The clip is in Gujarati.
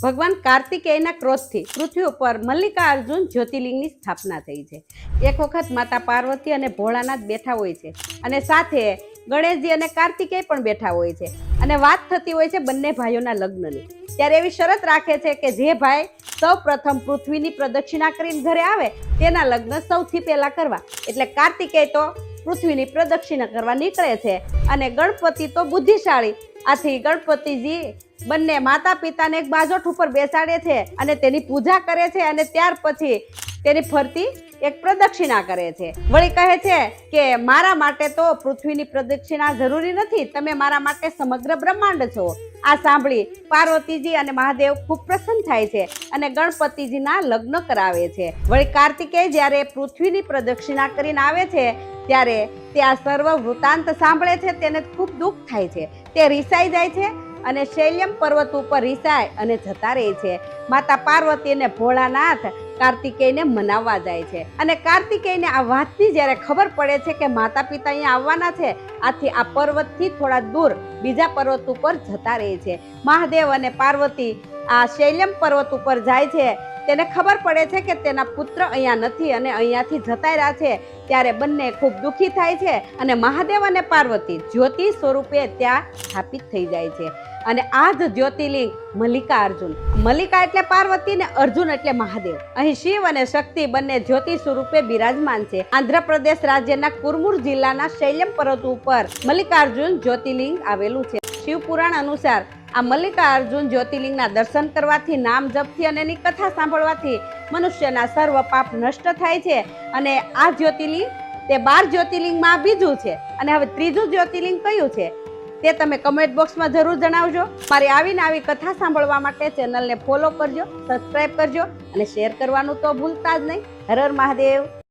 ભગવાન કાર્તિકેયના ક્રોધથી પૃથ્વી ઉપર મલ્લિકાર્જુન જ્યોતિર્લિંગની સ્થાપના થઈ છે। એક વખત માતા પાર્વતી અને ભોળાનાથ બેઠા હોય છે અને સાથે ગણેશજી અને કાર્તિકેય પણ બેઠા હોય છે અને વાત થતી હોય છે બંને ભાઈઓના લગ્નની। ત્યારે એવી શરત રાખે છે કે જે ભાઈ સૌ પ્રથમ પૃથ્વીની પ્રદક્ષિણા કરીને ઘરે આવે તેના લગ્ન સૌથી પહેલા કરવા। એટલે કાર્તિકેય તો પૃથ્વીની પ્રદક્ષિણા કરવા નીકળે છે અને ગણપતિ તો બુદ્ધિશાળી, આથી ગણપતિજી બંને માતા પિતાને એક બાજોઠ ઉપર બેસાડે છે અને તેની પૂજા કરે છે અને ત્યાર પછી તેની ફરતી એક પ્રદક્ષિણા કરે છે। વળી કહે છે કે મારા માટે તો પૃથ્વીની પ્રદક્ષિણા જરૂરી નથી, તમે મારા માટે સમગ્ર બ્રહ્માંડ છો। આ સાંભળી પાર્વતીજી અને મહાદેવ ખૂબ પ્રસન્ન થાય છે અને ગણપતિજીના લગ્ન કરાવે છે। વળી કાર્તિકેય જ્યારે પૃથ્વીની પ્રદક્ષિણા કરીને આવે છે ત્યારે તે આ સર્વ વૃત્તાંત સાંભળે છે, તેને ખૂબ દુઃખ થાય છે। તે રીસાઈ જાય છે અને શૈલ્યમ પર્વત ઉપર રીસાય અને જતા રહે છે। માતા પાર્વતી અને ભોળાનાથ કાર્તિકેયને મનાવવા જાય છે અને કાર્તિકેયને આ વાતની જ્યારે ખબર પડે છે કે માતા પિતા અહીંયા આવવાના છે, આથી આ પર્વતથી થોડા દૂર બીજા પર્વત ઉપર જતા રહે છે। મહાદેવ અને પાર્વતી આ શૈલ્યમ પર્વત ઉપર જાય છે। તેને ખબર પડે છે કે તેના પુત્ર અહીંયા નથી અને અહીંયાથી જતા રહ્યા છે, ત્યારે બંને ખૂબ દુઃખી થાય છે અને મહાદેવ અને પાર્વતી જ્યોતિ સ્વરૂપે ત્યાં સ્થાપિત થઈ જાય છે। અને આ જ જ્યોતિર્લિંગ મલ્લિકાર્જુન, મલ્લિકા એટલે પાર્વતી ને અર્જુન એટલે મહાદેવ, અહીં શિવ અને શક્તિ બંને જ્યોતિ સ્વરૂપે બિરાજમાન છે। આંધ્રપ્રદેશ રાજ્યના કુર્નુર જિલ્લાના શૈલ્યમ પર્વત ઉપર મલ્લિકાર્જુન જ્યોતિર્લિંગ આવેલું છે। શિવ પુરાણ અનુસાર આ મલ્લિકાર્જુન જ્યોતિર્લિંગના દર્શન કરવાથી, નામ જપથી અને એની કથા સાંભળવાથી મનુષ્યના સર્વ પાપ નષ્ટ થાય છે અને આ જ્યોતિર્લિંગ તે 12 જ્યોતિર્લિંગમાં બીજું છે। અને હવે ત્રીજું જ્યોતિર્લિંગ કયું છે તે તમે કમેન્ટ બોક્સમાં જરૂર જણાવજો। મારી આવીને આવી કથા સાંભળવા માટે ચેનલને ફોલો કરજો, સબસ્ક્રાઇબ કરજો અને શેર કરવાનું તો ભૂલતા જ નહીં। હર હર મહાદેવ।